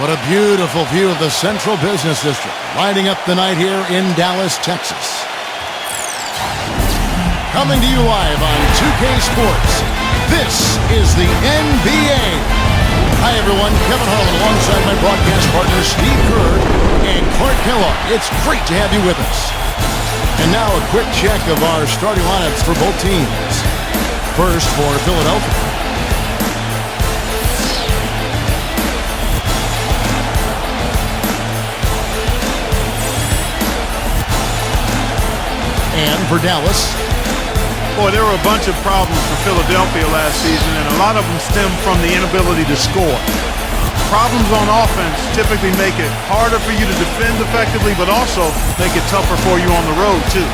What a beautiful view of the Central Business District, lighting up the night here in Dallas, Texas. Coming to you live on 2K Sports, this is the NBA. Hi, everyone. Kevin Harlan alongside my broadcast partners Steve Kerr and Clark Kellogg. It's great to have you with us. And now a quick check of our starting lineups for both teams. First for Philadelphia. And for Dallas. Boy, there were a bunch of problems for Philadelphia last season, and a lot of them stem from the inability to score. Problems on offense typically make it harder for you to defend effectively, but also make it tougher for you on the road, too.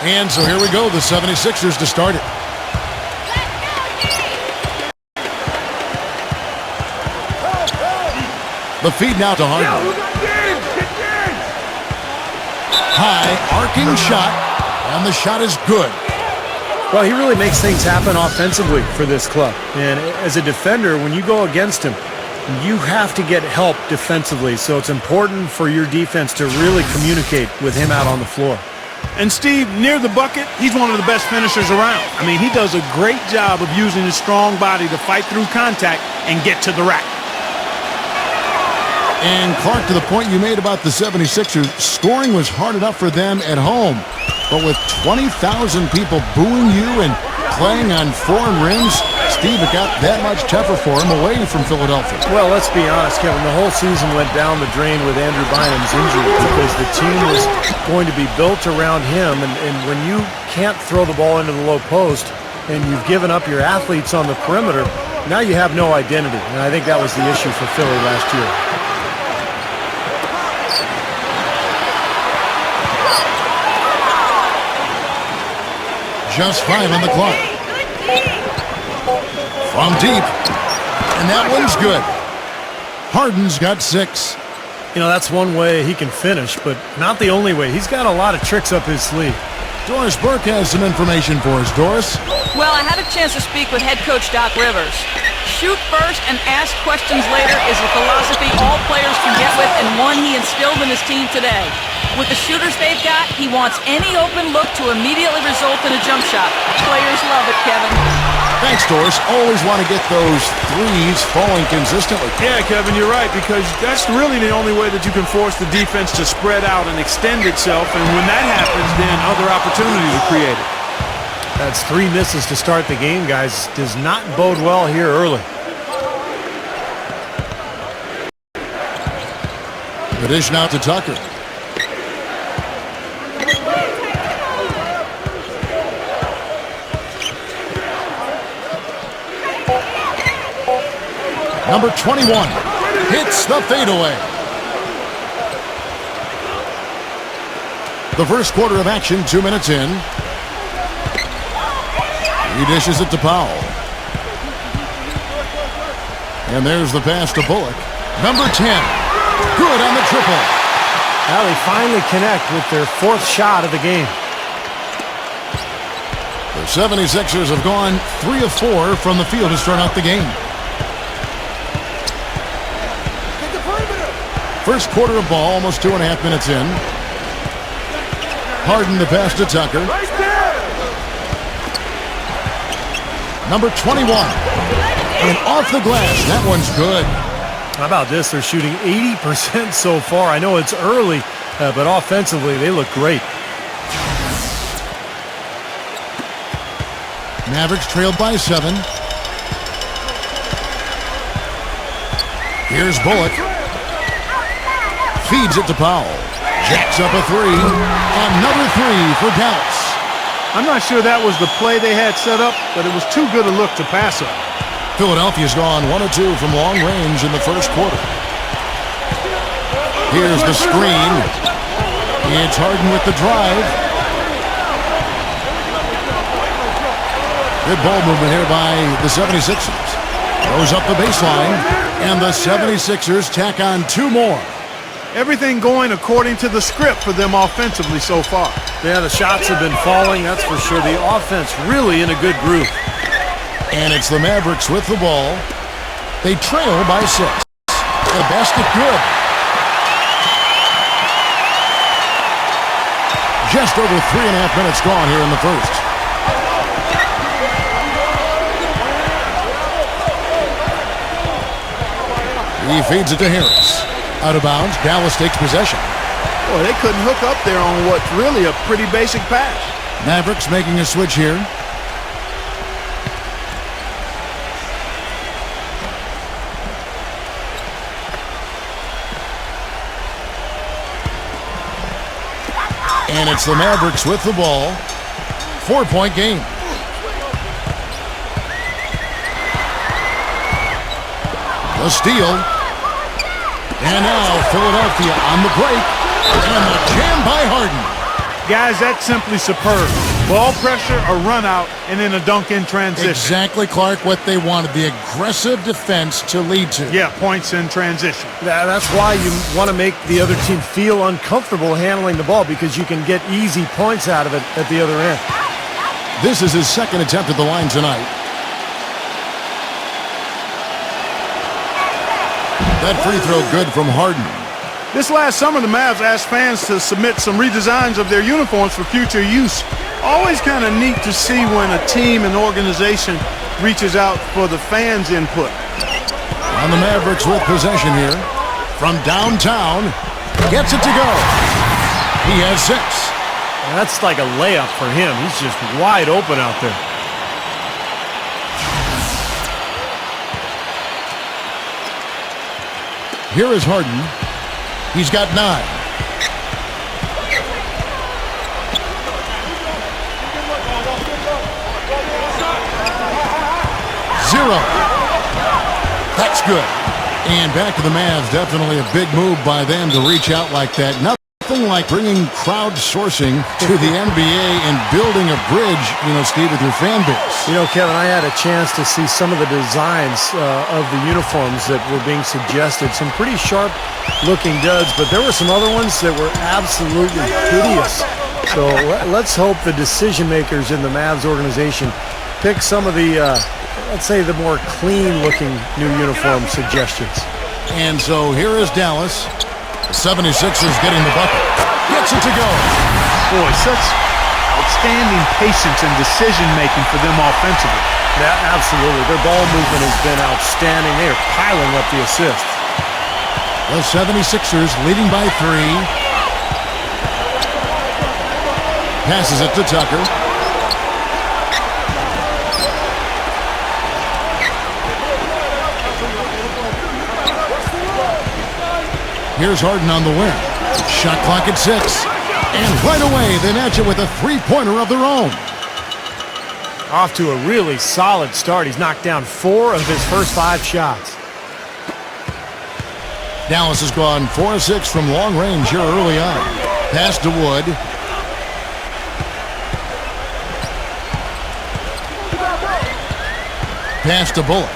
And so here we go, the 76ers to start it. The feed now to Harden. High, arcing shot, and the shot is good. Well, he really makes things happen offensively for this club. And as a defender, when you go against him, you have to get help defensively. So it's important for your defense to really communicate with him out on the floor. And Steve, near the bucket, he's one of the best finishers around. I mean, he does a great job of using his strong body to fight through contact and get to the rack. And Clark, to the point you made about the 76ers, scoring was hard enough for them at home. But with 20,000 people booing you and playing on foreign rims, Steve, it got that much tougher for him away from Philadelphia. Well, let's be honest, Kevin. The whole season went down the drain with Andrew Bynum's injury because the team was going to be built around him. And when you can't throw the ball into the low post and you've given up your athletes on the perimeter, now you have no identity. And I think that was the issue for Philly last year. Just 5 on the clock. From deep. And that one's good. Harden's got 6. You know, that's one way he can finish, but not the only way. He's got a lot of tricks up his sleeve. Doris Burke has some information for us. Doris? Well, I had a chance to speak with head coach Doc Rivers. Shoot first and ask questions later is a philosophy all players can get with and one he instilled in his team today. With the shooters they've got, he wants any open look to immediately result in a jump shot. Players love it, Kevin. Thanks, Doris. Always want to get those threes falling consistently. Yeah, Kevin, you're right, because that's really the only way that you can force the defense to spread out and extend itself, and when that happens, then other opportunities are created. That's 3 misses to start the game, guys. Does not bode well here early. The dish now to Tucker. Number 21 hits the fadeaway. The first quarter of action, 2 minutes in. He dishes it to Powell. And there's the pass to Bullock. Number 10, good on the triple. Now they finally connect with their 4th shot of the game. The 76ers have gone 3 of 4 from the field to start out the game. First quarter of ball, almost 2.5 minutes in. Harden the pass to Tucker. Number 21. And off the glass. That one's good. How about this? They're shooting 80% so far. I know it's early, but offensively, they look great. Mavericks trailed by 7. Here's Bullock. Feeds it to Powell. Jacks up a three. Another three for Dallas. I'm not sure that was the play they had set up, but it was too good a look to pass up. Philadelphia's gone 1 of 2 from long range in the first quarter. Here's the screen. It's Harden with the drive. Good ball movement here by the 76ers. Goes up the baseline, and the 76ers tack on 2 more. Everything going according to the script for them offensively so far. Yeah, the shots have been falling, that's for sure. The offense really in a good groove. And it's the Mavericks with the ball. They trail by 6. The basket good. Just over 3.5 minutes gone here in the first. He feeds it to Harris. Out of bounds, Dallas takes possession. Boy, they couldn't hook up there on what's really a pretty basic pass. Mavericks making a switch here. And it's the Mavericks with the ball. 4-point game. The steal. And now Philadelphia on the break. And the jam by Harden. Guys, that's simply superb. Ball pressure, a run out, and then a dunk in transition. Exactly, Clark, what they wanted. The aggressive defense to lead to. Yeah, points in transition. That's why you want to make the other team feel uncomfortable handling the ball, because you can get easy points out of it at the other end. This is his second attempt at the line tonight. That free throw good from Harden. This last summer, the Mavs asked fans to submit some redesigns of their uniforms for future use. Always kind of neat to see when a team and organization reaches out for the fans' input. And the Mavericks with possession here. From downtown, gets it to go. He has 6. That's like a layup for him. He's just wide open out there. Here is Harden. He's got 9. 0. That's good. And back to the Mavs. Definitely a big move by them to reach out like that. Nothing like bringing crowdsourcing to the NBA and building a bridge, Steve, with your fan base. Kevin, I had a chance to see some of the designs of the uniforms that were being suggested. Some pretty sharp-looking duds, but there were some other ones that were absolutely hideous. So let's hope the decision-makers in the Mavs organization pick some of the, let's say, the more clean-looking new uniform suggestions. And so here is Dallas. The 76ers getting the bucket. Gets it to go. Boy, such outstanding patience and decision-making for them offensively. Yeah, absolutely. Their ball movement has been outstanding. They are piling up the assists. The 76ers leading by 3. Passes it to Tucker. Here's Harden on the wing. Shot clock at 6. And right away, they match it with a three-pointer of their own. Off to a really solid start. He's knocked down 4 of his first 5 shots. Dallas has gone 4 of 6 from long range here early on. Pass to Wood. Pass to Bullock.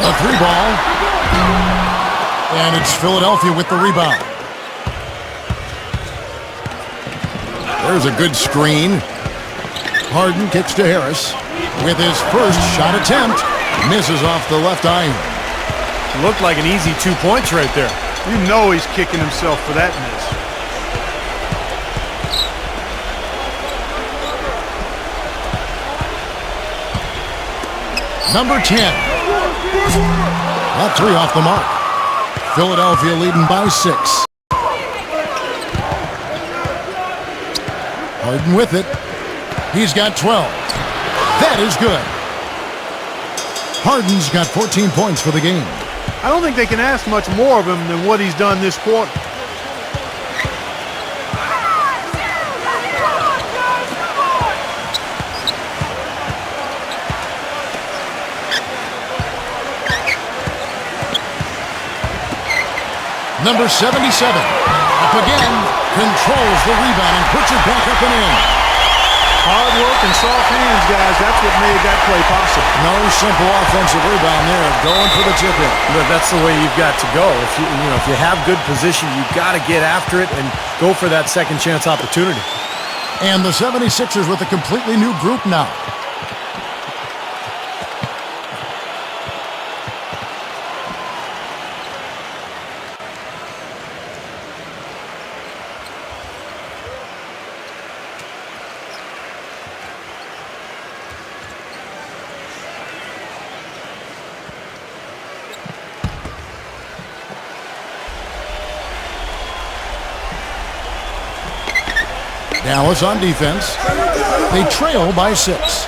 A 3-ball. And it's Philadelphia with the rebound. There's a good screen. Harden kicks to Harris with his first shot attempt. Misses off the left iron. Looked like an easy 2 points right there. You know he's kicking himself for that miss. Number 10. That 3 off the mark. Philadelphia leading by 6. Harden with it. He's got 12. That is good. Harden's got 14 points for the game. I don't think they can ask much more of him than what he's done this quarter. Number 77, up again, controls the rebound and puts it back up and in. Hard work and soft hands, guys. That's what made that play possible. No simple offensive rebound there, going for the tip-in. But that's the way you've got to go. If you have good position, you've got to get after it and go for that second chance opportunity. And the 76ers with a completely new group now. Dallas on defense. They trail by 6.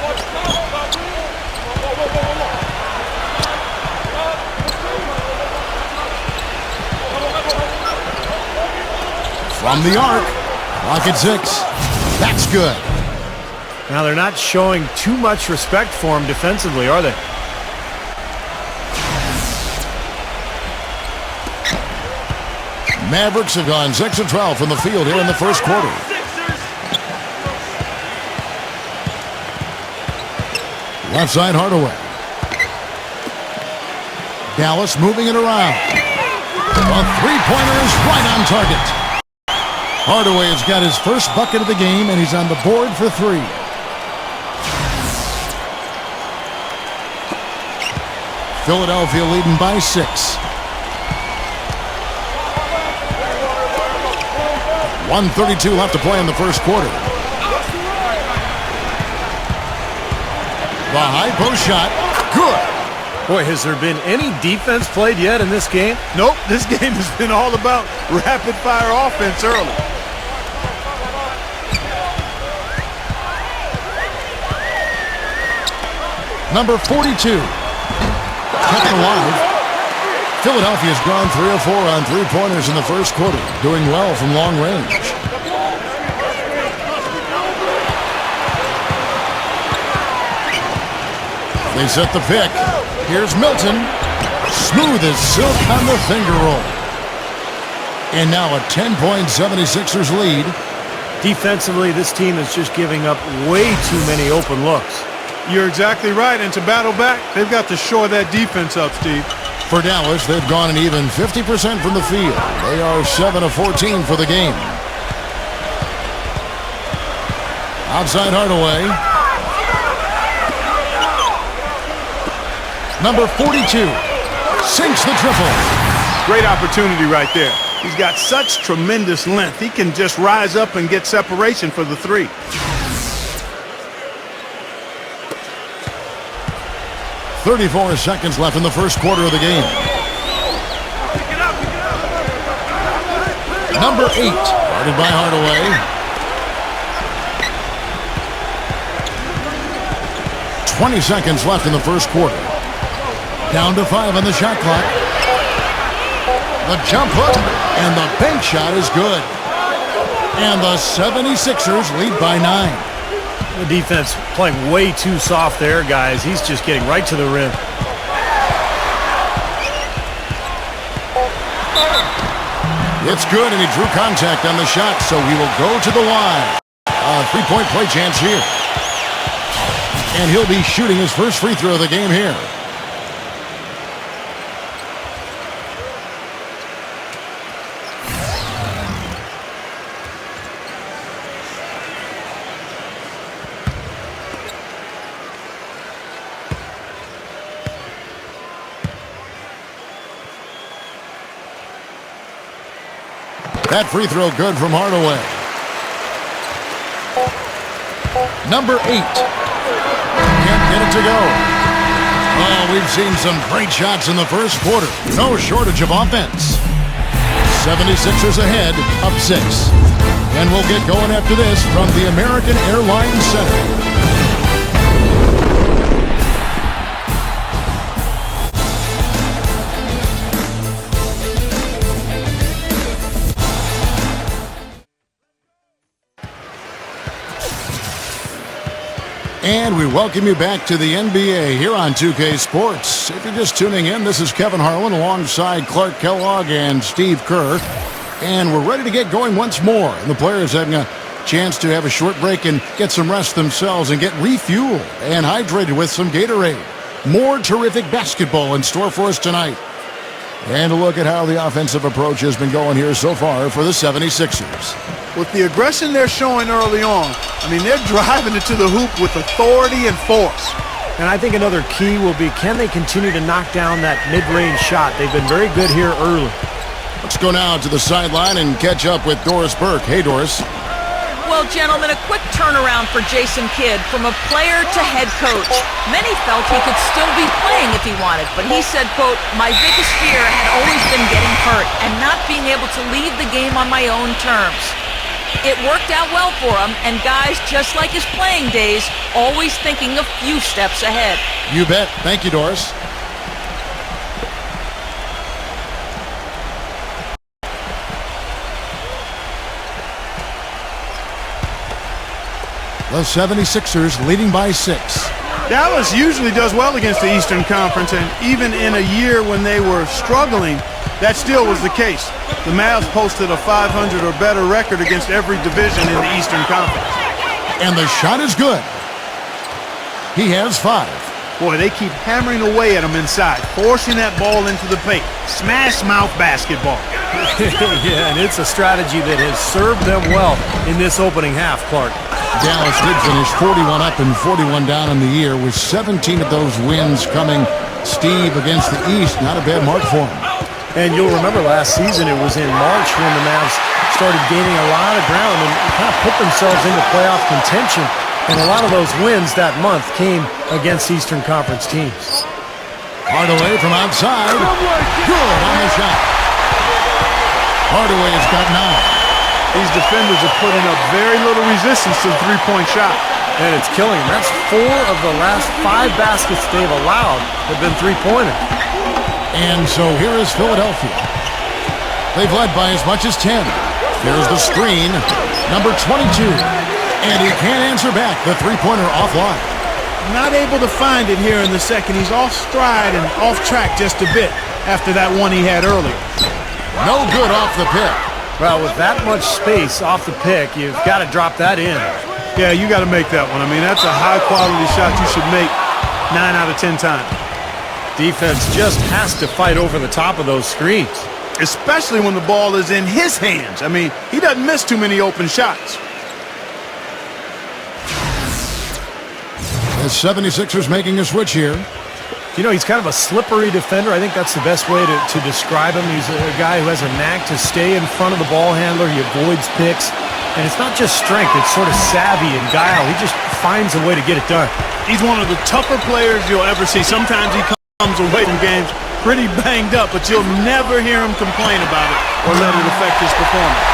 From the arc. Clock at 6. That's good. Now they're not showing too much respect for him defensively, are they? Mavericks have gone 6 of 12 from the field here in the first quarter. Left side Hardaway. Dallas moving it around. A three-pointer is right on target. Hardaway has got his first bucket of the game, and he's on the board for 3. Philadelphia leading by 6. 1:32 left to play in the first quarter. The high post shot, good. Boy, has there been any defense played yet in this game? Nope, this game has been all about rapid-fire offense early. Number 42, kept alive. Philadelphia's gone 3 of 4 on three-pointers in the first quarter, doing well from long range. They set the pick. Here's Milton. Smooth as silk on the finger roll. And now a 10-point 76ers lead. Defensively, this team is just giving up way too many open looks. You're exactly right, and to battle back, they've got to shore that defense up, Steve. For Dallas, they've gone an even 50% from the field. They are 7 of 14 for the game. Outside Hardaway. Number 42 sinks the triple. Great opportunity right there. He's got such tremendous length. He can just rise up and get separation for the 3. .34 seconds left in the first quarter of the game. Number 8, guarded by Hardaway. 20 seconds left in the first quarter. Down to 5 on the shot clock. The jump hook and the bank shot is good. And the 76ers lead by 9. The defense playing way too soft there, guys. He's just getting right to the rim. It's good, and he drew contact on the shot, so he will go to the line. A three-point play chance here. And he'll be shooting his first free throw of the game here. That free throw good from Hardaway. Number 8. Can't get it to go. Well, we've seen some great shots in the first quarter. No shortage of offense. 76ers ahead, up 6. And we'll get going after this from the American Airlines Center. And we welcome you back to the NBA here on 2K Sports. If you're just tuning in, this is Kevin Harlan alongside Clark Kellogg and Steve Kerr. And we're ready to get going once more. And the players having a chance to have a short break and get some rest themselves and get refueled and hydrated with some Gatorade. More terrific basketball in store for us tonight. And a look at how the offensive approach has been going here so far for the 76ers. With the aggression they're showing early on, I mean, they're driving it to the hoop with authority and force. And I think another key will be, can they continue to knock down that mid-range shot? They've been very good here early. Let's go now to the sideline and catch up with Doris Burke. Hey, Doris. Well, gentlemen, a quick turnaround for Jason Kidd from a player to head coach. Many felt he could still be playing if he wanted, but he said, quote, "My biggest fear had always been getting hurt and not being able to leave the game on my own terms." It worked out well for him, and guys, just like his playing days, always thinking a few steps ahead. You bet. Thank you, Doris. The 76ers leading by 6. Dallas usually does well against the Eastern Conference, and even in a year when they were struggling, that still was the case. The Mavs posted a 500 or better record against every division in the Eastern Conference. And the shot is good. He has 5. Boy, they keep hammering away at him inside, forcing that ball into the paint. Smash mouth basketball. Yeah, and it's a strategy that has served them well in this opening half, Clark. Dallas did finish 41 up and 41 down in the year, with 17 of those wins coming, Steve, against the East. Not a bad mark for him. And you'll remember last season it was in March when the Mavs started gaining a lot of ground and kind of put themselves into playoff contention. And a lot of those wins that month came against Eastern Conference teams. Hardaway from outside. Good on the shot. Hardaway has got 9. These defenders are putting up very little resistance to the three-point shot. And it's killing them. That's 4 of the last 5 baskets they've allowed have been three-pointers. And so here is Philadelphia. They've led by as much as 10. There's the screen, number 22. And he can't answer back. The three-pointer offline. Not able to find it here in the second. He's off stride and off track just a bit after that one he had earlier. No good off the pick. Well, with that much space off the pick, you've got to drop that in. Yeah, you got to make that one. I mean, that's a high-quality shot you should make 9 out of 10 times. Defense just has to fight over the top of those screens. Especially when the ball is in his hands. I mean, he doesn't miss too many open shots. The 76ers making a switch here. You know, he's kind of a slippery defender. I think that's the best way to describe him. He's a guy who has a knack to stay in front of the ball handler. He avoids picks. And it's not just strength. It's sort of savvy and guile. He just finds a way to get it done. He's one of the tougher players you'll ever see. Sometimes he comes away from games pretty banged up, but you'll never hear him complain about it or let it affect his performance.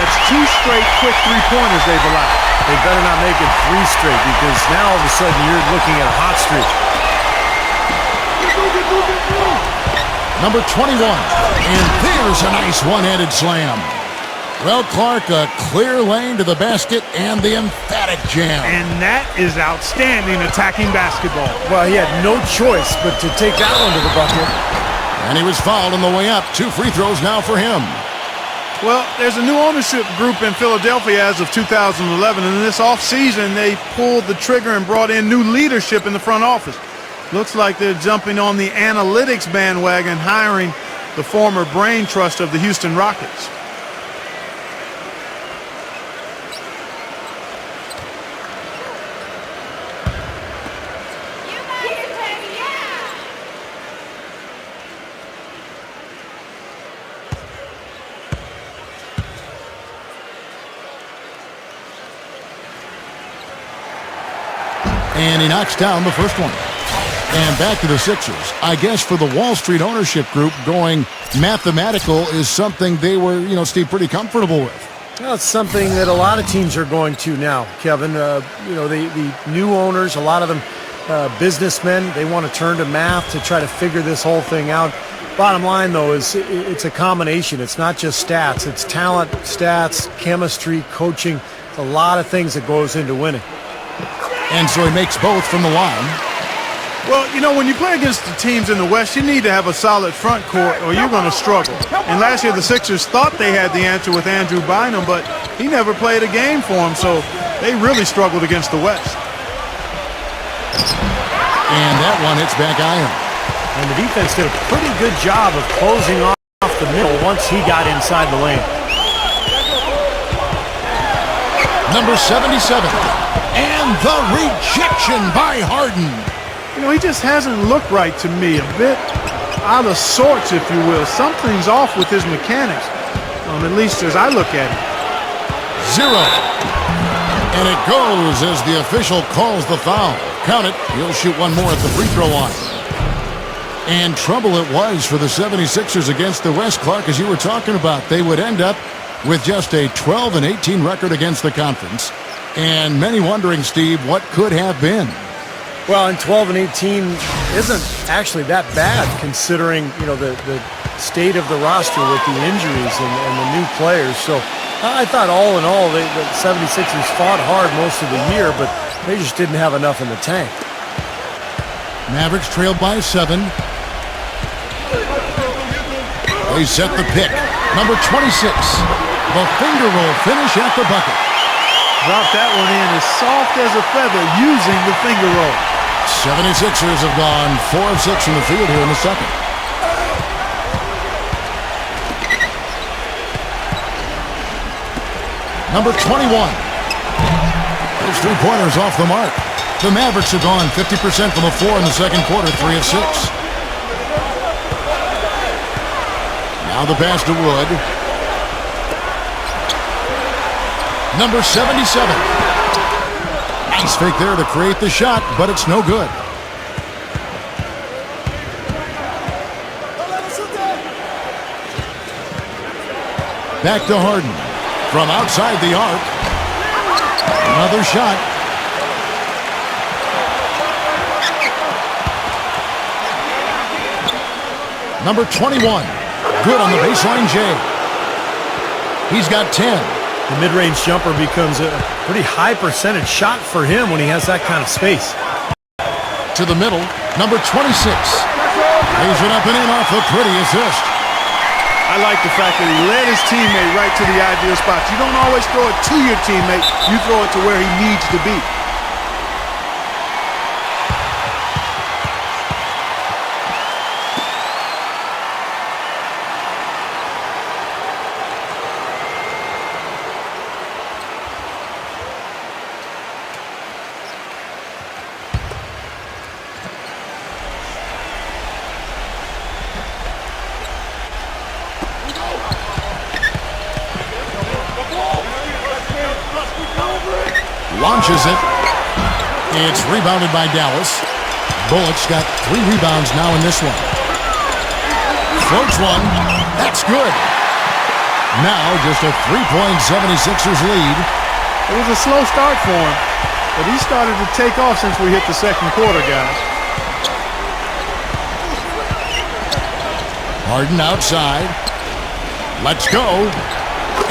That's 2 straight quick three-pointers they've allowed. They better not make it 3 straight, because now all of a sudden you're looking at a hot streak. Number 21. And there's a nice one-handed slam. Well, Clark, a clear lane to the basket and the emphatic jam. And that is outstanding attacking basketball. Well, he had no choice but to take that one to the bucket. And he was fouled on the way up. 2 free throws now for him. Well, there's a new ownership group in Philadelphia as of 2011, and in this offseason, they pulled the trigger and brought in new leadership in the front office. Looks like they're jumping on the analytics bandwagon, hiring the former brain trust of the Houston Rockets. And he knocks down the first one. And back to the Sixers. I guess for the Wall Street ownership group, going mathematical is something they were, Steve, pretty comfortable with. Well, it's something that a lot of teams are going to now, Kevin. The new owners, a lot of them businessmen, they want to turn to math to try to figure this whole thing out. Bottom line, though, is it's a combination. It's not just stats. It's talent, stats, chemistry, coaching. It's a lot of things that goes into winning. And so he makes both from the line. Well, you know, when you play against the teams in the West, you need to have a solid front court or you're going to struggle. And last year the Sixers thought they had the answer with Andrew Bynum, but he never played a game for them, so they really struggled against the West. And that one hits back iron. And the defense did a pretty good job of closing off the middle once he got inside the lane. Number 77. And the rejection by Harden. You know, he just hasn't looked right to me. A bit out of sorts, if you will. Something's off with his mechanics, at least as I look at it. 0. And it goes as the official calls the foul. Count it. He'll shoot one more at the free throw line. And trouble it was for the 76ers against the West, Clark, as you were talking about. They would end up with just a 12-18 record against the conference. And many wondering, Steve, what could have been. Well, and 12-18 isn't actually that bad considering, you know, the state of the roster with the injuries and the new players. So I thought all in all, the 76ers fought hard most of the year, but they just didn't have enough in the tank. Mavericks trailed by 7. They set the pick. Number 26. The finger roll finish at the bucket. Dropped that one in as soft as a feather using the finger roll. 76ers have gone 4 of 6 from the field here in the second. Number 21. Those three-pointers off the mark. The Mavericks have gone 50% from the floor in the second quarter, 3 of 6. Now the pass to Wood. Number 77. Nice fake there to create the shot, but it's no good. Back to Harden. From outside the arc. Another shot. Number 21. Good on the baseline, Jay. He's got 10. The mid-range jumper becomes a pretty high percentage shot for him when he has that kind of space. To the middle, number 26. Lays it up and in off the pretty assist. I like the fact that he led his teammate right to the ideal spot. You don't always throw it to your teammate. You throw it to where he needs to be. Launches it. It's rebounded by Dallas. Bullock's got 3 rebounds now in this one. Floats one. That's good. Now just a 3-point 76ers lead. It was a slow start for him, but he started to take off since we hit the second quarter, guys. Harden outside. Let's go.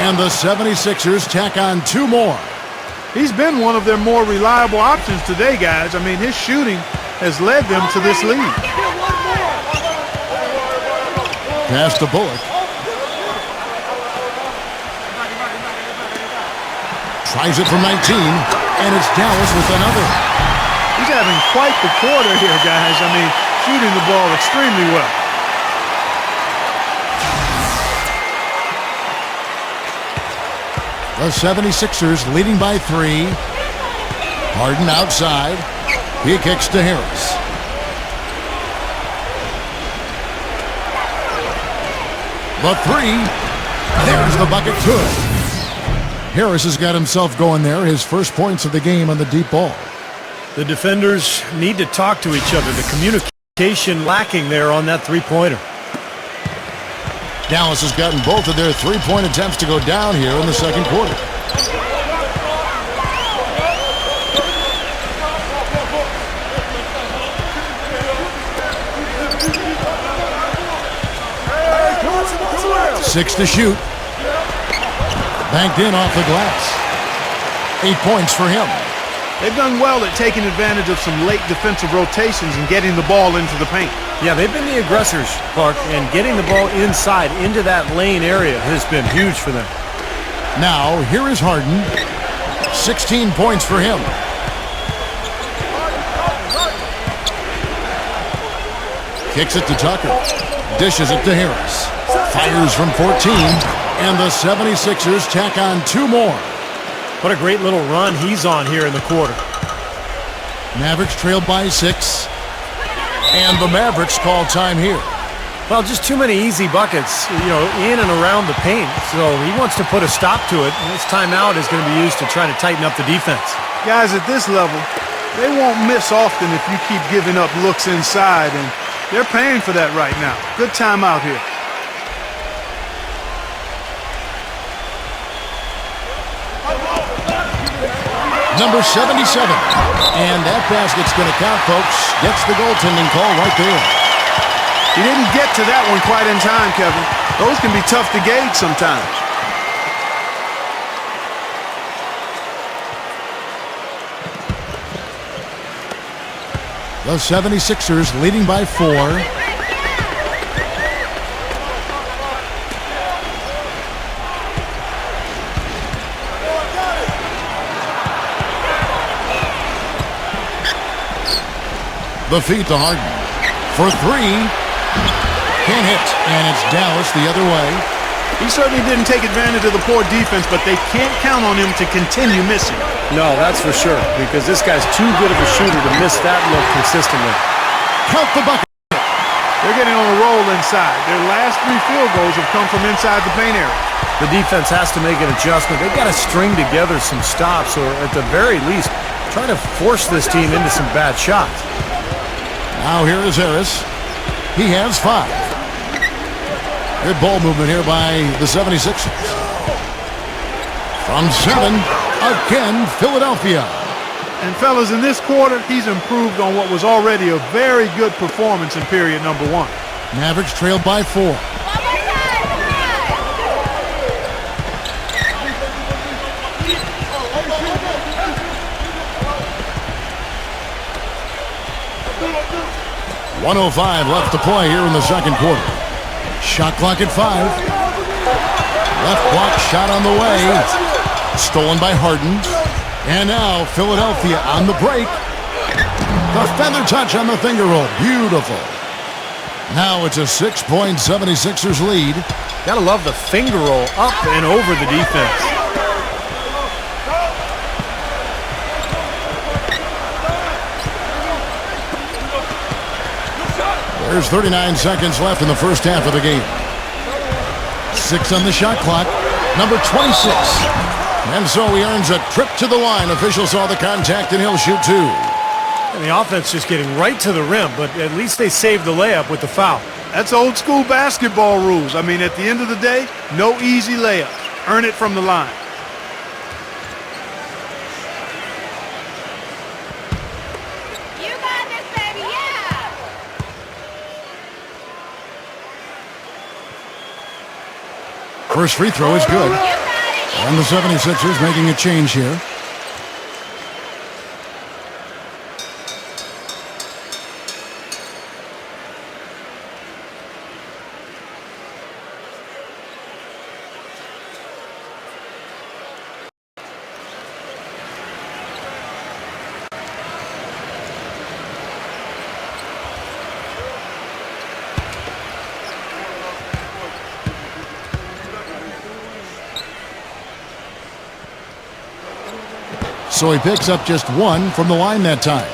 And the 76ers tack on 2 more. He's been one of their more reliable options today, guys. I mean, his shooting has led them to this lead. Pass to Bullock. Tries it from 19, and it's Dallas with another. He's having quite the quarter here, guys. I mean, shooting the ball extremely well. The 76ers leading by 3. Harden outside. He kicks to Harris. The 3. There's the bucket. Good. Harris has got himself going there. His first points of the game on the deep ball. The defenders need to talk to each other. The communication lacking there on that three-pointer. Dallas has gotten both of their 3-point attempts to go down here in the second quarter. Six to shoot. Banked in off the glass. 8 points for him. They've done well at taking advantage of some late defensive rotations and getting the ball into the paint. Yeah, they've been the aggressors, Clark, and getting the ball inside into that lane area has been huge for them. Now, here is Harden. 16 points for him. Kicks it to Tucker. Dishes it to Harris. Fires from 14. And the 76ers tack on 2 more. What a great little run he's on here in the quarter. Mavericks trailed by 6. And the Mavericks call time here. Well, just too many easy buckets, in and around the paint. So he wants to put a stop to it. And this timeout is going to be used to try to tighten up the defense. Guys, at this level, they won't miss often if you keep giving up looks inside, and they're paying for that right now. Good timeout here. Number 77. And that basket's going to count, folks. Gets the goaltending call right there. He didn't get to that one quite in time, Kevin. Those can be tough to gauge sometimes. The 76ers leading by 4. The feed to Harden. For 3. Can't hit. And it's Dallas the other way. He certainly didn't take advantage of the poor defense, but they can't count on him to continue missing. No, that's for sure, because this guy's too good of a shooter to miss that look consistently. Count the bucket. They're getting on a roll inside. Their last 3 field goals have come from inside the paint area. The defense has to make an adjustment. They've got to string together some stops, or at the very least, try to force this team into some bad shots. Now here is Harris. He has 5. Good ball movement here by the 76ers. From 7, again, Philadelphia. And fellas, in this quarter, he's improved on what was already a very good performance in period number 1. Mavericks trailed by 4. .105 left to play here in the second quarter. Shot clock at 5. Left block shot on the way. Stolen by Harden. And now Philadelphia on the break. The feather touch on the finger roll. Beautiful. Now it's a 6-point 76ers lead. Gotta love the finger roll up and over the defense. There's 39 seconds left in the first half of the game. 6 on the shot clock. Number 26. And so he earns a trip to the line. Officials saw the contact and he'll shoot 2. And the offense just getting right to the rim, but at least they saved the layup with the foul. That's old school basketball rules. I mean, at the end of the day, no easy layups. Earn it from the line. You got this, baby, yeah! First free throw is good. And the 76ers making a change here. So he picks up just 1 from the line that time.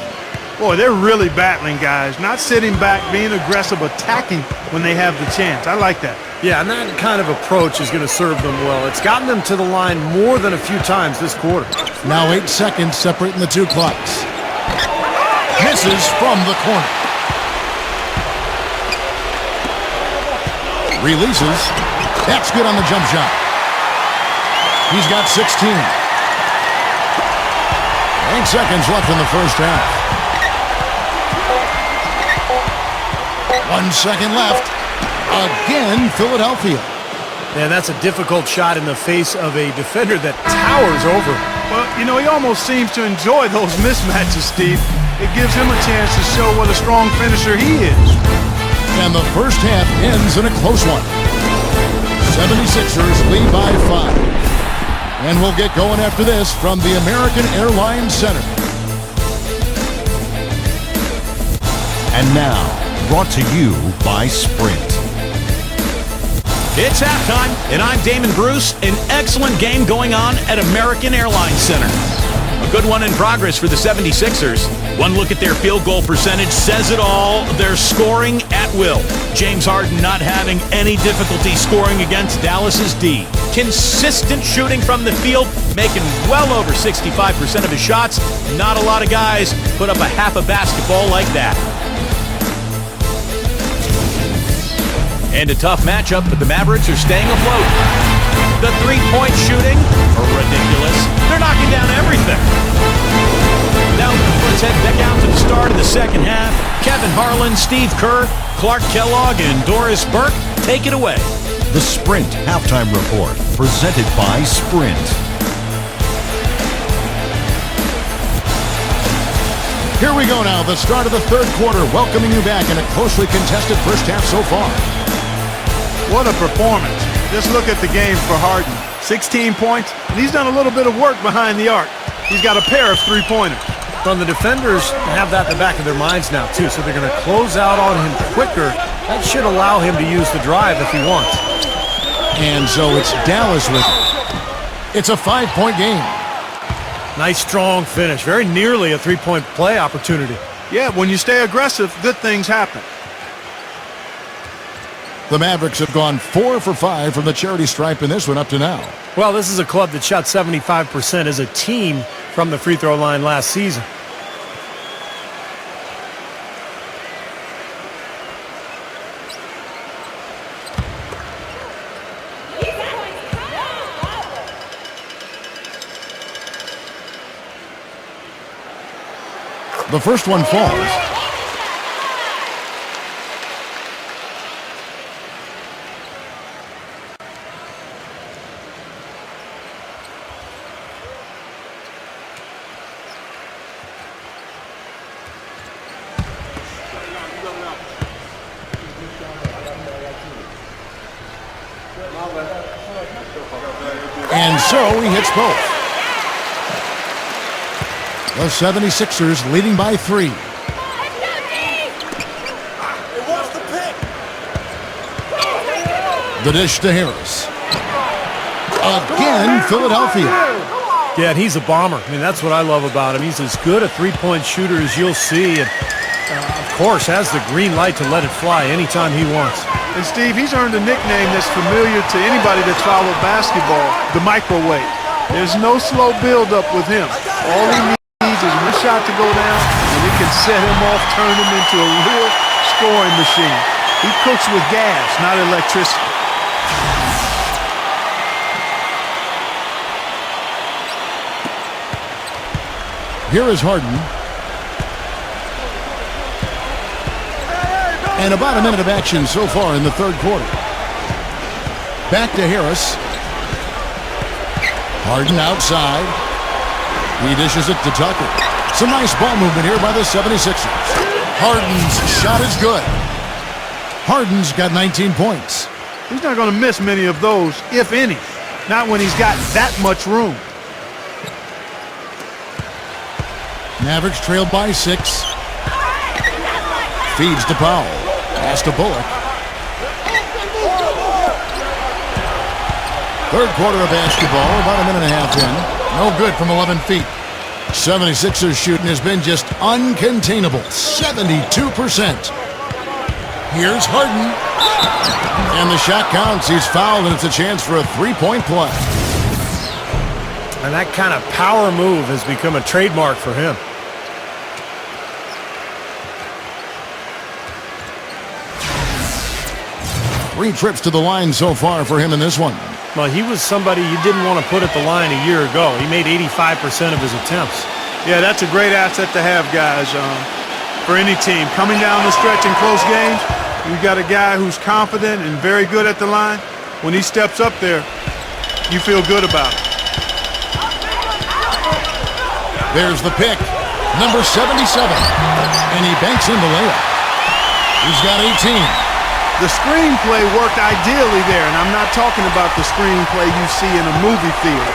Boy, they're really battling, guys. Not sitting back, being aggressive, attacking when they have the chance. I like that. Yeah, and that kind of approach is going to serve them well. It's gotten them to the line more than a few times this quarter. Now 8 seconds separating the 2 clocks. Misses from the corner. Releases. That's good on the jump shot. He's got 16. 8 seconds left in the first half. 1 second left. Again, Philadelphia. Man, that's a difficult shot in the face of a defender that towers over him. Well, you know, he almost seems to enjoy those mismatches, Steve. It gives him a chance to show what a strong finisher he is. And the first half ends in a close one. 76ers lead by 5. And we'll get going after this from the American Airlines Center. And now, brought to you by Sprint. It's halftime, and I'm Damon Bruce. An excellent game going on at American Airlines Center. A good one in progress for the 76ers. One look at their field goal percentage says it all. They're scoring at will. James Harden not having any difficulty scoring against Dallas's D. Consistent shooting from the field, making well over 65% of his shots. Not a lot of guys put up a half a basketball like that. And a tough matchup, but the Mavericks are staying afloat. The three-point shooting, ridiculous. They're knocking down everything. Now, let's head back out to the start of the second half. Kevin Harlan, Steve Kerr, Clark Kellogg, and Doris Burke take it away. The Sprint Halftime Report, presented by Sprint. Here we go now, the start of the third quarter, welcoming you back in a closely contested first half so far. What a performance. Just look at the game for Harden. 16 points, and he's done a little bit of work behind the arc. He's got a pair of three-pointers. Well, the defenders have that in the back of their minds now, too, so they're going to close out on him quicker. That should allow him to use the drive if he wants. And so it's Dallas with it. It's a 5-point game. Nice, strong finish. Very nearly a three-point play opportunity. Yeah, when you stay aggressive, good things happen. The Mavericks have gone 4 for 5 from the charity stripe in this one up to now. Well, this is a club that shot 75% as a team from the free throw line last season. The first one falls. And so he hits both. The 76ers leading by 3. The dish to Harris. Again, Philadelphia. Yeah, and he's a bomber. I mean, that's what I love about him. He's as good a three-point shooter as you'll see, and of course has the green light to let it fly anytime he wants. And Steve, he's earned a nickname that's familiar to anybody that's followed basketball, the microwave. There's no slow build-up with him. All he needs is one shot to go down, and it can set him off, turn him into a real scoring machine. He cooks with gas, not electricity. Here is Harden. And about a minute of action so far in the third quarter. Back to Harris. Harden outside. He dishes it to Tucker. Some nice ball movement here by the 76ers. Harden's shot is good. Harden's got 19 points. He's not going to miss many of those, if any. Not when he's got that much room. Mavericks trailed by 6. Feeds to Powell. Pass to Bullock. Third quarter of basketball, about a minute and a half in. No good from 11 feet. 76ers shooting has been just uncontainable. 72%. Here's Harden. And the shot counts. He's fouled, and it's a chance for a three-point play. And that kind of power move has become a trademark for him. Three trips to the line so far for him in this one. Well, he was somebody you didn't want to put at the line a year ago. He made 85% of his attempts. Yeah, that's a great asset to have, guys, for any team. Coming down the stretch in close games, you've got a guy who's confident and very good at the line. When he steps up there, you feel good about it. There's the pick. Number 77. And he banks in the layup. He's got 18. The screenplay worked ideally there, and I'm not talking about the screenplay you see in a movie theater.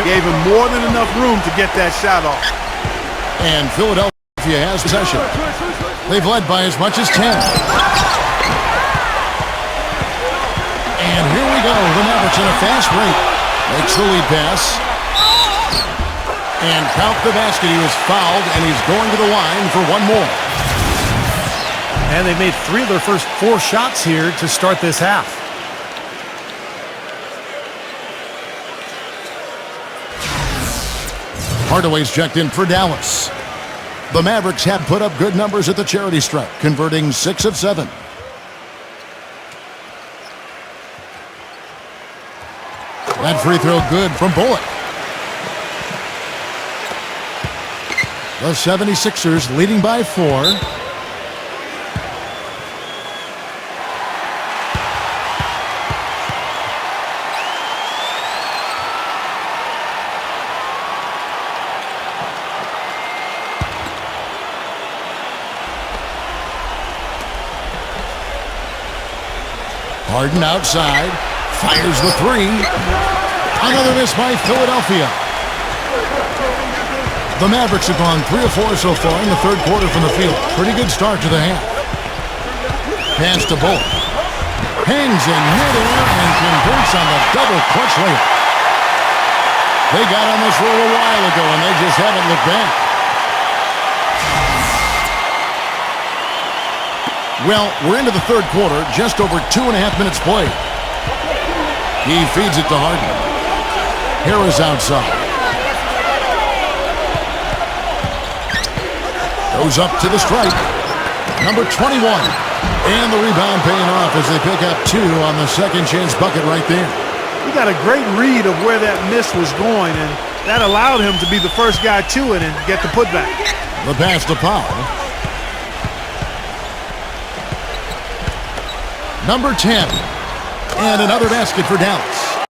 Gave him more than enough room to get that shot off. And Philadelphia has possession. They've led by as much as 10. And here we go. The Mavericks in a fast break. Makes the lead pass. And count the basket. He was fouled, and he's going to the line for one more. And they've made 3 of their first 4 shots here to start this half. Hardaway's checked in for Dallas. The Mavericks have put up good numbers at the charity stripe, converting 6 of 7. That free throw good from Bullock. The 76ers leading by 4. Harden outside, fires the 3. Another miss by Philadelphia. The Mavericks have gone 3 of 4 so far in the third quarter from the field. Pretty good start to the half. Pass to Bullock. Hangs in midair and converts on the double clutch layup. They got on this roll a while ago and they just haven't looked back. Well, we're into the third quarter, just over 2.5 minutes played. He feeds it to Harden. Harris outside. Goes up to the stripe. Number 21. And the rebound paying off as they pick up 2 on the second chance bucket right there. He got a great read of where that miss was going, and that allowed him to be the first guy to it and get the putback. The pass to Powell. Number 10. And another basket for Dallas.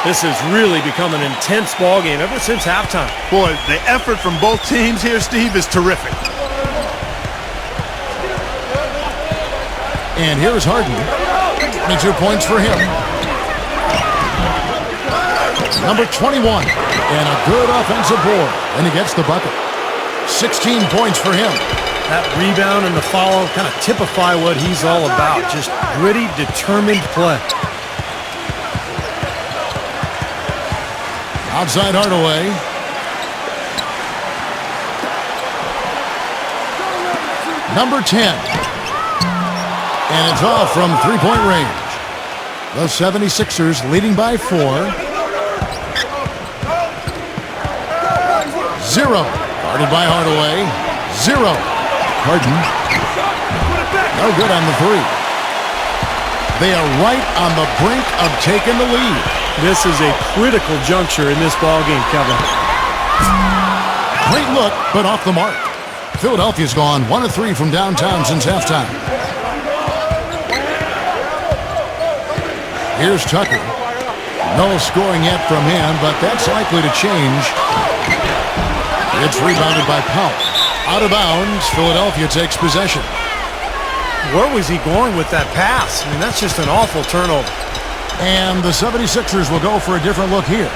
This has really become an intense ball game ever since halftime. Boy, the effort from both teams here, Steve, is terrific. And here's Harden. 22 points for him. Number 21. And a good offensive board. And he gets the bucket. 16 points for him. That rebound and the follow kind of typify what he's all about. Just gritty, determined play. Outside Hardaway. Number 10. And it's off from three-point range. The 76ers leading by 4. 0. Guarded by Hardaway. 0. Harden. No good on the 3. They are right on the brink of taking the lead. This is a critical juncture in this ball game, Kevin. Great look, but off the mark. Philadelphia's gone 1 of 3 from downtown since halftime. Here's Tucker. No scoring yet from him, but that's likely to change. It's rebounded by Powell. Out of bounds, Philadelphia takes possession. Where was he going with that pass? I mean, that's just an awful turnover. And the 76ers will go for a different look here.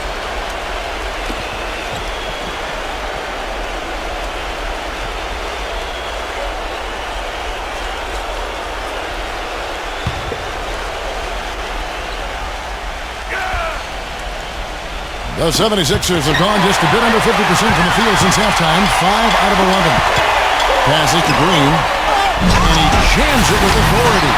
The 76ers have gone just a bit under 50% from the field since halftime. 5 out of 11. Pass it to Green. And he jams it with authority.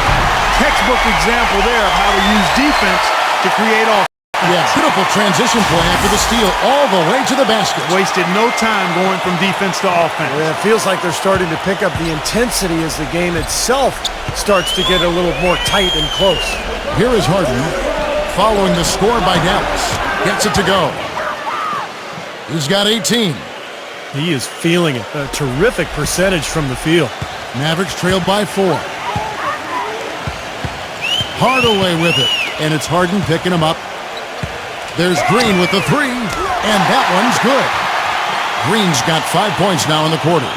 Textbook example there of how to use defense to create offense. Yeah, beautiful transition play after the steal all the way to the basket. Wasted no time going from defense to offense. Yeah, it feels like they're starting to pick up the intensity as the game itself starts to get a little more tight and close. Here is Harden following the score by Dallas. Gets it to go. He's got 18. He is feeling it. A terrific percentage from the field. Mavericks trailed by 4. Hardaway with it. And it's Harden picking him up. There's Green with the 3. And that one's good. Green's got 5 points now in the quarter.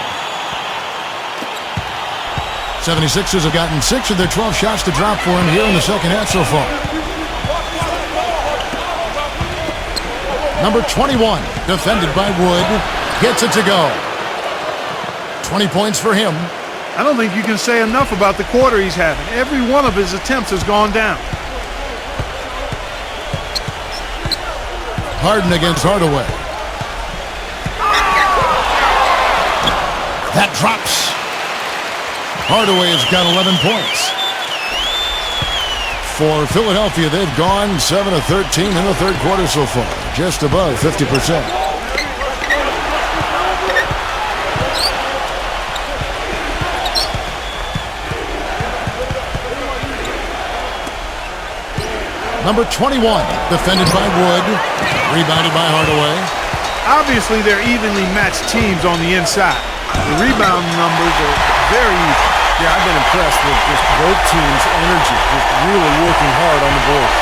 76ers have gotten 6 of their 12 shots to drop for him here in the second half so far. Number 21, defended by Wood, gets it to go. 20 points for him. I don't think you can say enough about the quarter he's having. Every one of his attempts has gone down. Harden against Hardaway. That drops. Hardaway has got 11 points. For Philadelphia, they've gone 7 of 13 in the third quarter so far, just above 50%. Number 21, defended by Wood, rebounded by Hardaway. Obviously, they're evenly matched teams on the inside. The rebound numbers are very even. Yeah, I've been impressed with just both teams' energy, just really working hard on the board.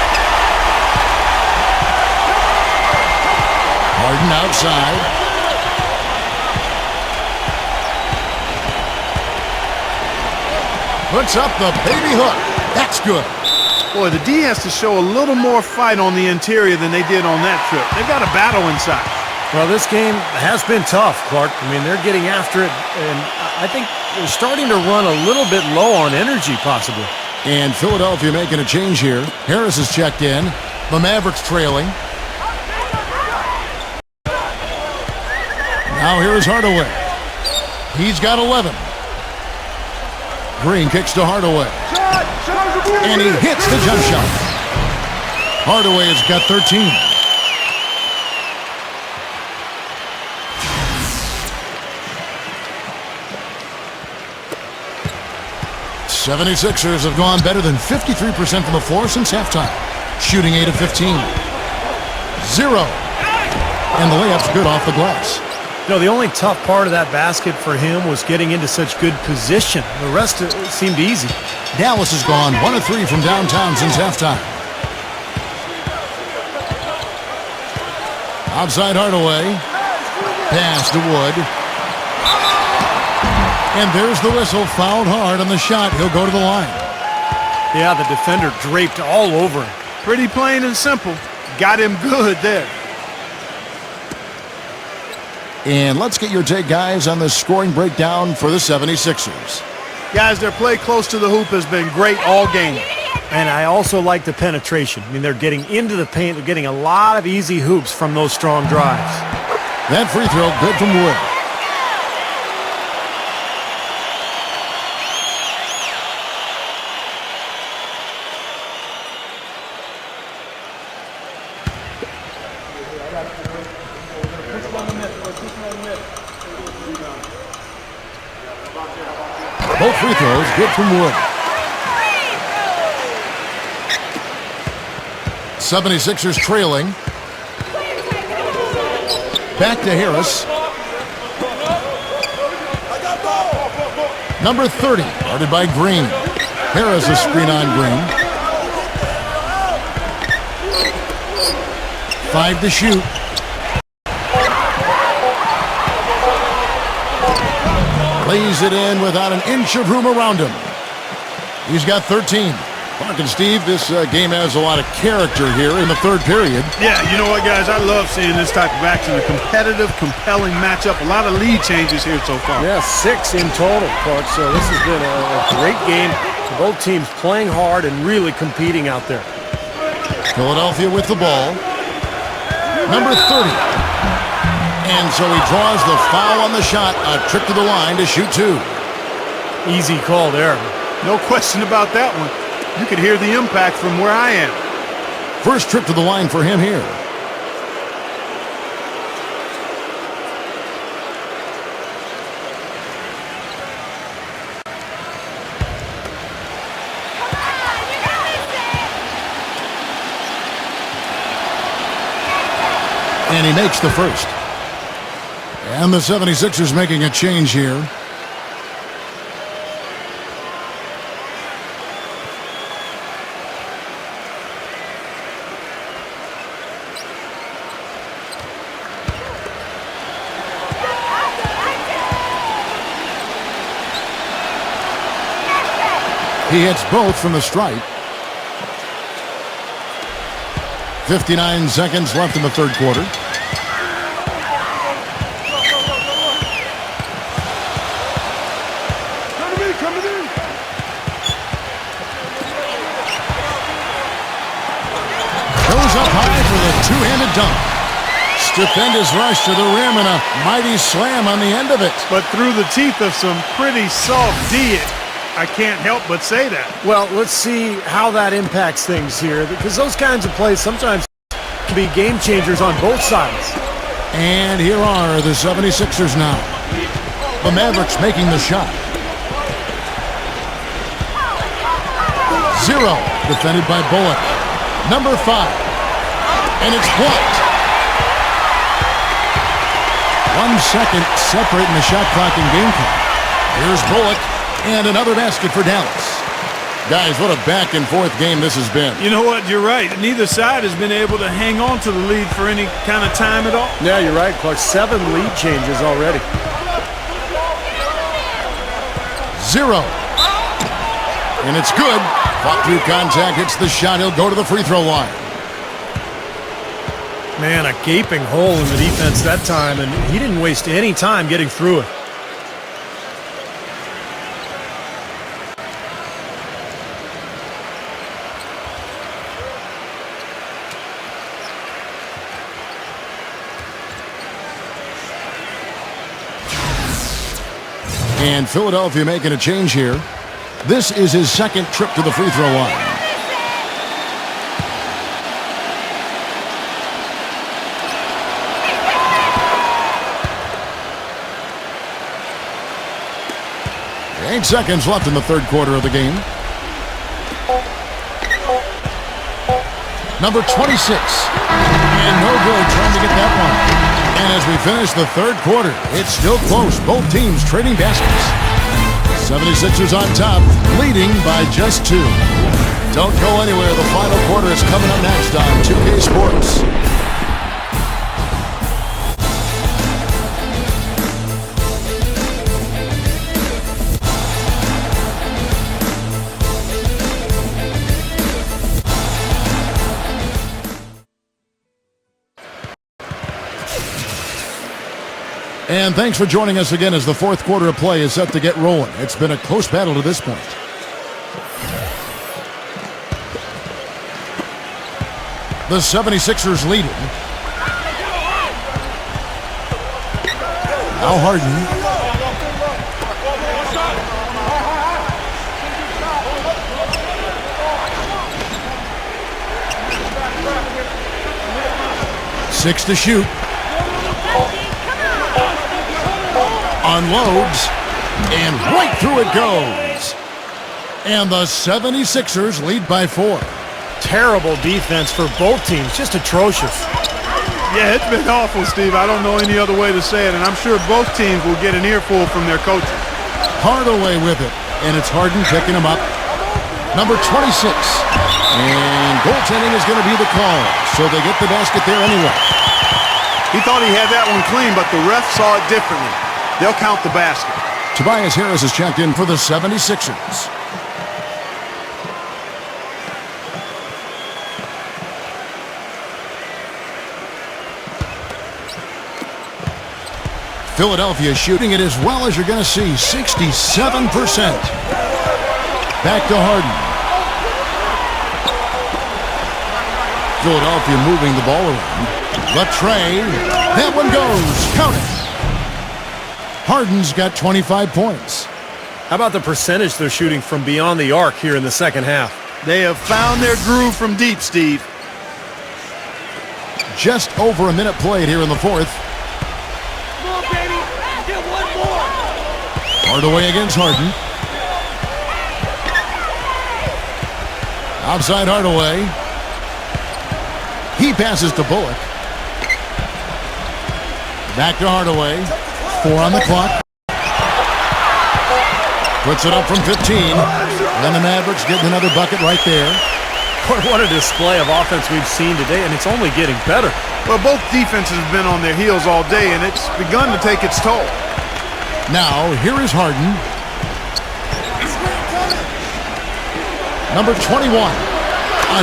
Harden outside. Puts up the baby hook. That's good. Boy, the D has to show a little more fight on the interior than they did on that trip. They've got a battle inside. Well, this game has been tough, Clark. I mean, they're getting after it, and I think they're starting to run a little bit low on energy, possibly. And Philadelphia making a change here. Harris is checked in. The Mavericks trailing. Now here is Hardaway. He's got 11. Green kicks to Hardaway. And he hits the jump shot. Hardaway has got 13. '76ers have gone better than 53% from the floor since halftime. Shooting 8 of 15. 0. And the layup's good off the glass. You know, the only tough part of that basket for him was getting into such good position. The rest seemed easy. Dallas has gone 1 of 3 from downtown since halftime. Outside Hardaway. Pass to Wood. And there's the whistle. Fouled hard on the shot. He'll go to the line. Yeah, the defender draped all over him. Pretty plain and simple. Got him good there. And let's get your take, guys, on the scoring breakdown for the 76ers. Guys, their play close to the hoop has been great all game. And I also like the penetration. I mean, they're getting into the paint. They're getting a lot of easy hoops from those strong drives. That free throw, good from Wood. Both free throws good from Wood. 76ers trailing. Back to Harris. Number 30, guarded by Green. Harris a screen on Green. 5 to shoot. Lays it in without an inch of room around him. He's got 13. Mark and Steve, this game has a lot of character here in the third period. Yeah, you know what, guys? I love seeing this type of action. A competitive, compelling matchup. A lot of lead changes here so far. Yeah, 6 in total, Clark. So this has been a great game. Both teams playing hard and really competing out there. Philadelphia with the ball. Number 30. And so he draws the foul on the shot. A trip to the line to shoot 2. Easy call there. No question about that one. You could hear the impact from where I am. First trip to the line for him here. And he makes the first. And the 76ers making a change here. He hits both from the stripe. 59 seconds left in the third quarter. Goes up high for the two-handed dunk. Stupendous rush to the rim and a mighty slam on the end of it. But through the teeth of some pretty soft D, I can't help but say that. Well, let's see how that impacts things here, because those kinds of plays sometimes can be game changers on both sides. And here are the 76ers now. The Mavericks making the shot. 0, defended by Bullock. Number 5. And it's blocked. 1 second separating the shot clock and game clock. Here's Bullock, and another basket for Dallas. Guys, what a back-and-forth game this has been. You know what? You're right. Neither side has been able to hang on to the lead for any kind of time at all. Yeah, you're right, Clark. 7 lead changes already. 0. And it's good. Fought through contact, hits the shot. He'll go to the free throw line. Man, a gaping hole in the defense that time, and he didn't waste any time getting through it. And Philadelphia making a change here. This is his second trip to the free throw line. Eight seconds left in the third quarter of the game. Number 26. And no good trying to get that one. And as we finish the third quarter, it's still close. Both teams trading baskets. 76ers on top, leading by just 2. Don't go anywhere. The final quarter is coming up next on 2K Sports. And thanks for joining us again as the fourth quarter of play is set to get rolling. It's been a close battle to this point. The 76ers leading. Now Harden. Six to shoot. Unloads, and right through it goes. And the 76ers lead by 4. Terrible defense for both teams, just atrocious. Yeah, it's been awful, Steve. I don't know any other way to say it, and I'm sure both teams will get an earful from their coaches. Hardaway with it, and it's Harden picking him up. Number 26. And goaltending is going to be the call, so they get the basket there anyway. He thought he had that one clean, but the ref saw it differently. They'll count the basket. Tobias Harris is checked in for the 76ers. Philadelphia shooting it as well as you're going to see, 67%. Back to Harden. Philadelphia moving the ball around. Latrey. That one goes. Count it. Harden's got 25 points. How about the percentage they're shooting from beyond the arc here in the second half? They have found their groove from deep, Steve. Just over a minute played here in the fourth. Come on, baby. Get one more. Hardaway against Harden. Outside Hardaway. He passes to Bullock. Back to Hardaway. 4 on the clock. Puts it up from 15. And the Mavericks getting another bucket right there. What a display of offense we've seen today, and it's only getting better. Well, both defenses have been on their heels all day, and it's begun to take its toll. Now, here is Harden. Number 21.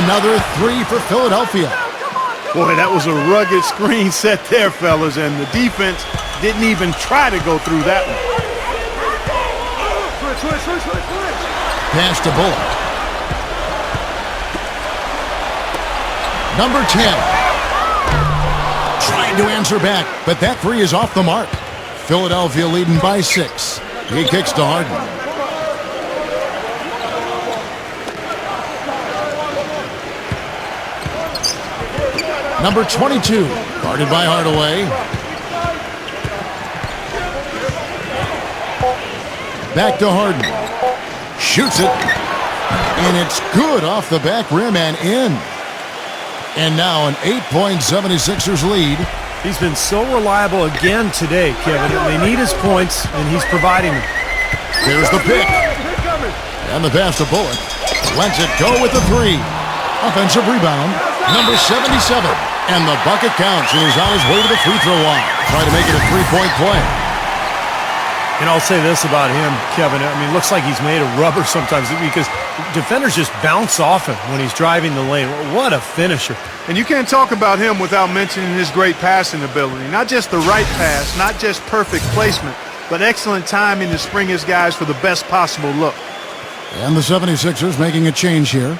Another three for Philadelphia. Boy, that was a rugged screen set there, fellas, and the defense didn't even try to go through that one. Pass to Bullock. Number 10. Trying to answer back, but that three is off the mark. Philadelphia leading by 6. He kicks to Harden. Number 22, guarded by Hardaway. Back to Harden. Shoots it. And it's good off the back rim and in. And now an 8-point 76ers lead. He's been so reliable again today, Kevin. They need his points, and he's providing them. There's the pick. And the pass to Bullock. Lets it go with the three. Offensive rebound. Number 77. And the bucket counts, and he's on his way to the free throw line. Trying to make it a three-point play. And I'll say this about him, Kevin. I mean, it looks like he's made of rubber sometimes because defenders just bounce off him when he's driving the lane. What a finisher. And you can't talk about him without mentioning his great passing ability. Not just the right pass, not just perfect placement, but excellent timing to spring his guys for the best possible look. And the 76ers making a change here.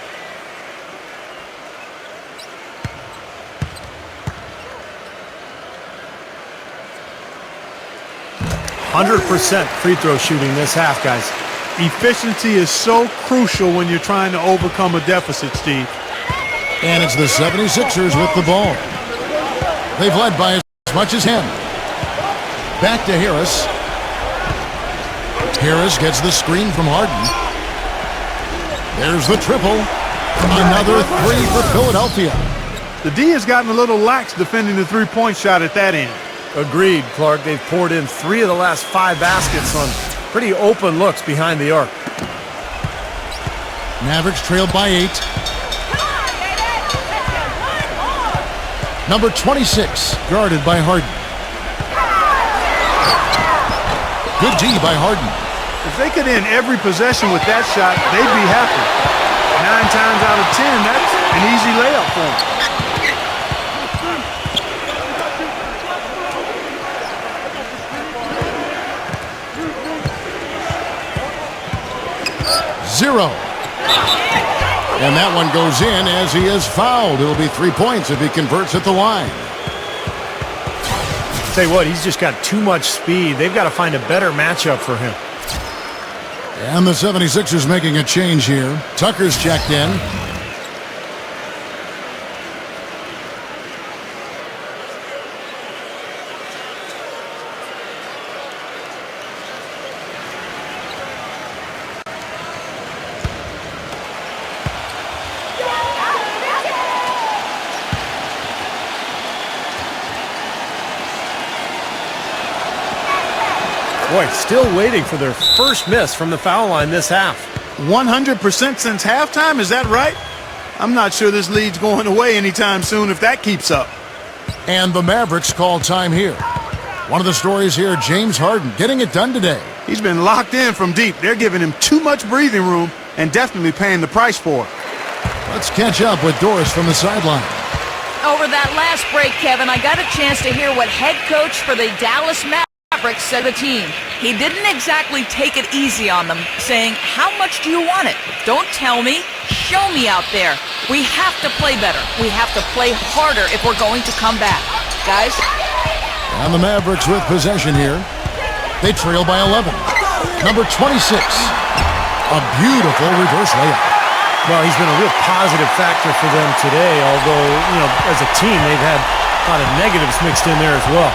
100% free throw shooting this half, guys. Efficiency is so crucial when you're trying to overcome a deficit, Steve. And it's the 76ers with the ball. They've led by as much as 10. Back to Harris. Harris gets the screen from Harden. There's the triple. Another three for Philadelphia. The D has gotten a little lax defending the three-point shot at that end. Agreed, Clark. They've poured in 3 of the last 5 baskets on pretty open looks behind the arc. Mavericks trailed by 8. Number 26, guarded by Harden. Good D by Harden. If they could end every possession with that shot, they'd be happy. 9 times out of 10, that's an easy layup for them. Zero. And that one goes in as he is fouled. It'll be 3 points if he converts at the line. Tell you what, he's just got too much speed. They've got to find a better matchup for him. And the 76ers making a change here. Tucker's checked in. Boy, still waiting for their first miss from the foul line this half. 100% since halftime, is that right? I'm not sure this lead's going away anytime soon if that keeps up. And the Mavericks call time here. One of the stories here, James Harden getting it done today. He's been locked in from deep. They're giving him too much breathing room and definitely paying the price for it. Let's catch up with Doris from the sideline. Over that last break, Kevin, I got a chance to hear what head coach for the Dallas Mavericks said to the team. He didn't exactly take it easy on them, saying, how much do you want it? Don't tell me. Show me out there. We have to play better. We have to play harder if we're going to come back. Guys? And the Mavericks with possession here. They trail by 11. Number 26. A beautiful reverse layup. Well, he's been a real positive factor for them today, although, as a team, they've had a lot of negatives mixed in there as well.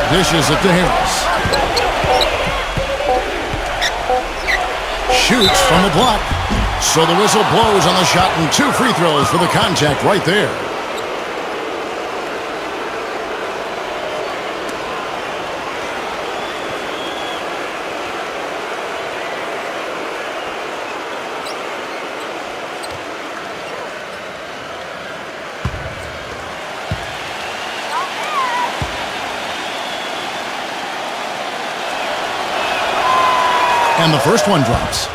Dishes it to Harris. Shoots from the block. So the whistle blows on the shot and 2 free throws for the contact right there. And the first one drops.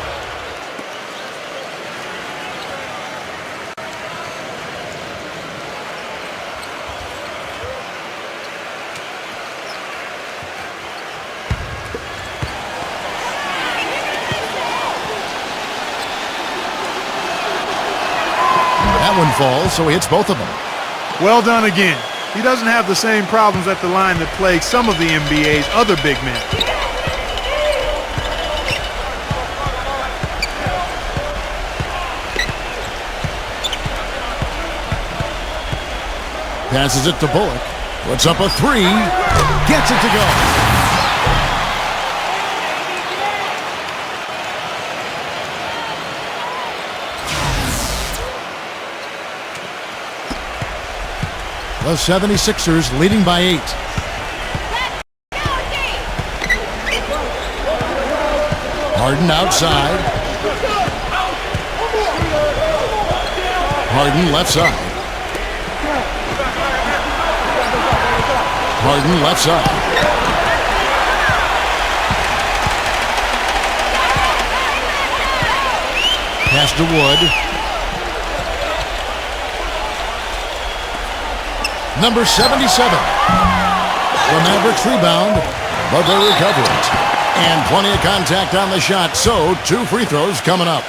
That one falls, so he hits both of them. Well done again. He doesn't have the same problems at the line that plague some of the NBA's other big men. Passes it to Bullock. Puts up a three. Gets it to go. The 76ers leading by 8. Harden outside. Harden left side. Harden left side. Pass to Wood. Number 77. The Mavericks rebound, but they recover it. And plenty of contact on the shot, so 2 free throws coming up.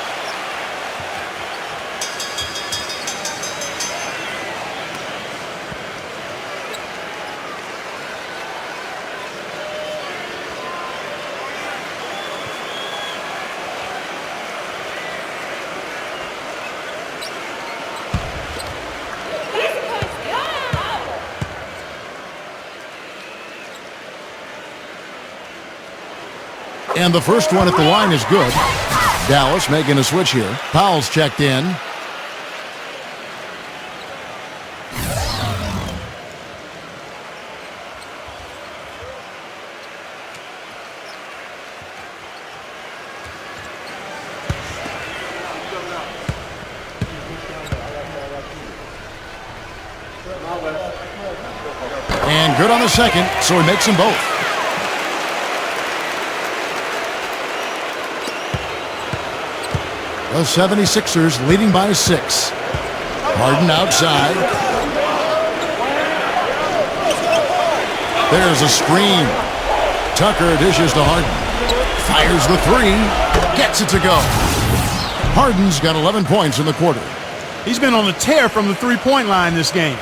And the first one at the line is good. Dallas making a switch here. Powell's checked in. And good on the second, so he makes them both. The 76ers leading by 6. Harden outside. There's a screen. Tucker dishes to Harden. Fires the three. Gets it to go. Harden's got 11 points in the quarter. He's been on a tear from the three-point line this game.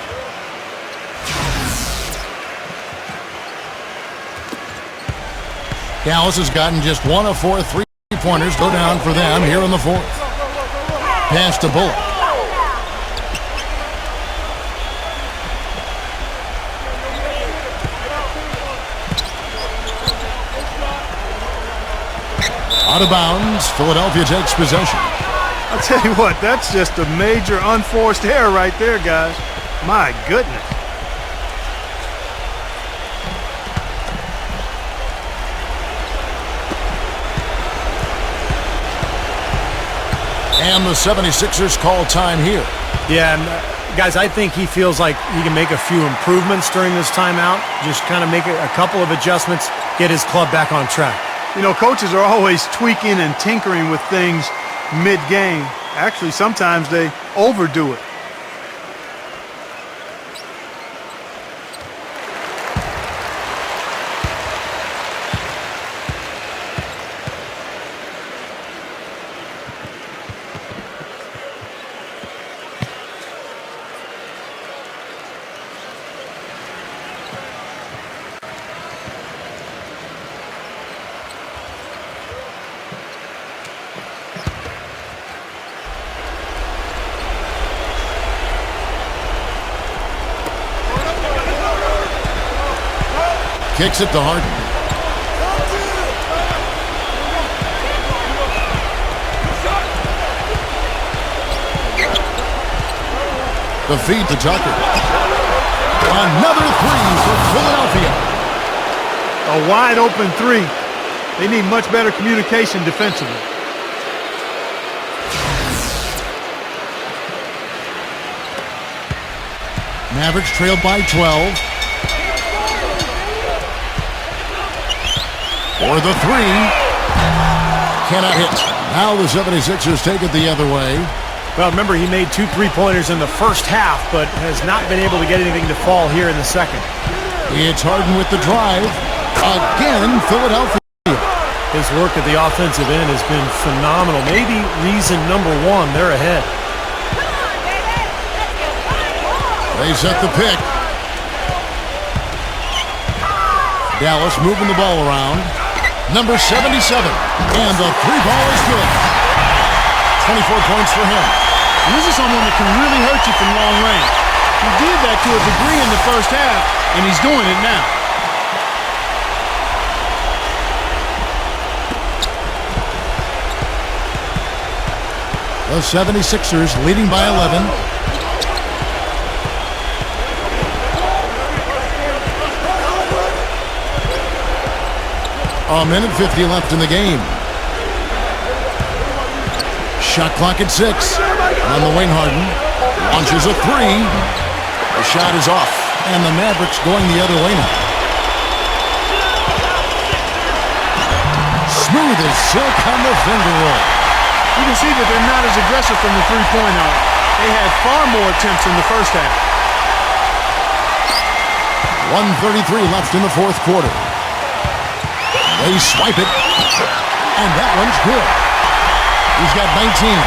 Dallas has gotten just 1 of 4 three-pointers go down for them here in the fourth. Pass to Bullock. Out of bounds. Philadelphia takes possession. I'll tell you what, that's just a major unforced error right there, guys. My goodness. And the 76ers call time here. Yeah, and guys, I think he feels like he can make a few improvements during this timeout. Just kind of make a couple of adjustments, get his club back on track. You know, coaches are always tweaking and tinkering with things mid-game. Actually, sometimes they overdo it. Kicks it to Harden. The feed to Tucker. Another three for Philadelphia. A wide open three. They need much better communication defensively. Mavericks trailed by 12. For the three. cannot hit. Now the 76ers take it the other way. Well, remember, he made 2 3-pointers in the first half, but has not been able to get anything to fall here in the second. It's Harden with the drive. Again, Philadelphia. His work at the offensive end has been phenomenal. Maybe reason number 1, they're ahead. They set the pick. Dallas moving the ball around. Number 77. And the 3-ball is good. 24 points for him. And this is someone that can really hurt you from long range. He did that to a degree in the first half, and he's doing it now. The 76ers leading by 11. A minute 50 left in the game. Shot clock at 6. On the wing, Harden launches a 3. The shot is off, and the Mavericks going the other way now. Smooth as silk on the finger roll. You can see that they're not as aggressive from the three-point arc. They had far more attempts in the first half. 1:33 left in the fourth quarter. They swipe it, and that one's good. He's got 19.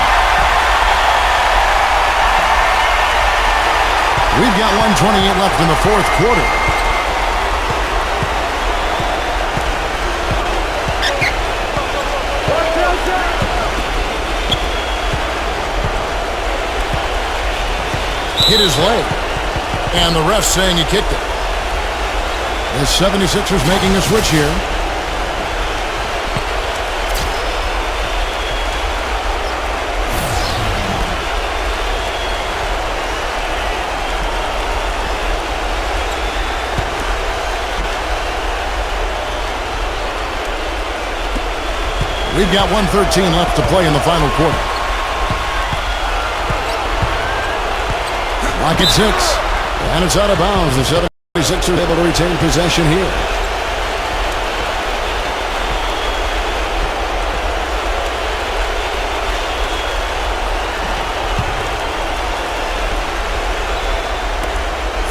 We've got 1:28 left in the fourth quarter. Hit his leg, and the ref saying he kicked it. The 76ers making a switch here. We've got 1:13 left to play in the final quarter. Clock at 6. And it's out of bounds. The 76ers able to retain possession here.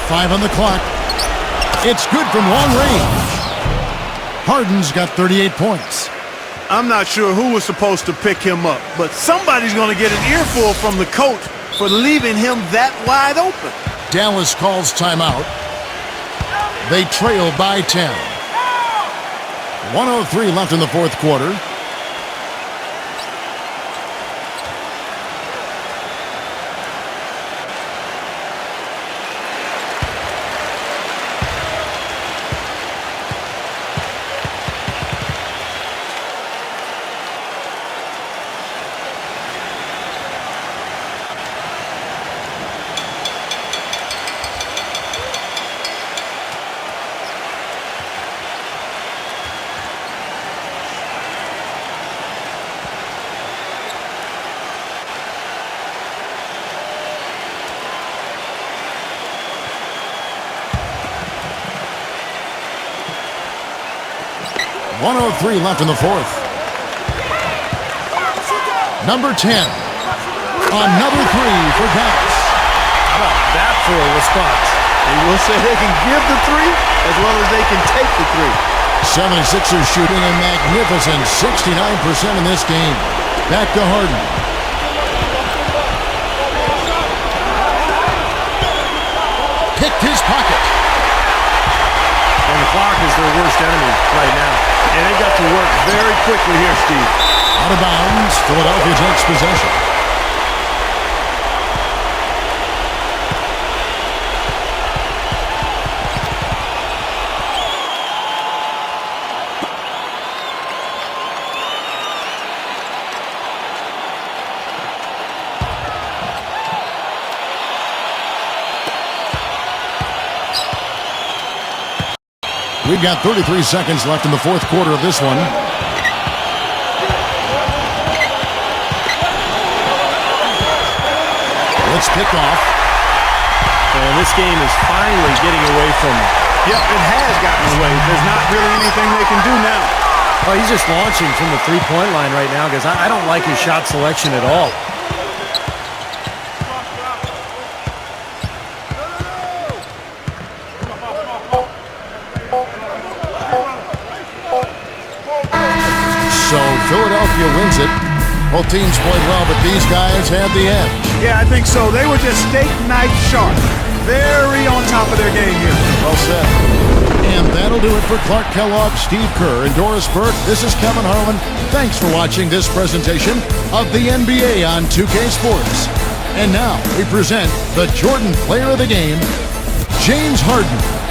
Five on the clock. It's good from long range. Harden's got 38 points. I'm not sure who was supposed to pick him up, but somebody's going to get an earful from the coach for leaving him that wide open. Dallas calls timeout. They trail by 10. 1:03 left in the fourth quarter. .103 left in the fourth. Number 10. Another 3 for Dallas. How about that for a response? They will say they can give the 3 as well as they can take the 3. 76ers shooting a magnificent 69% in this game. Back to Harden. Picked his pocket. And the clock is their worst enemy right now. And they got to work very quickly here, Steve. Out of bounds. Philadelphia takes possession. We've got 33 seconds left in the fourth quarter of this one. It's picked off. And this game is finally getting away from them. Yep, it has gotten away. There's not really anything they can do now. Oh, he's just launching from the three-point line right now because I don't like his shot selection at all. So Philadelphia wins it. Both teams played well, but these guys had the edge. Yeah, I think so. They were just steak knife sharp. Very on top of their game here. Well said. And that'll do it for Clark Kellogg, Steve Kerr, and Doris Burke. This is Kevin Harlan. Thanks for watching this presentation of the NBA on 2K Sports. And now we present the Jordan Player of the Game, James Harden.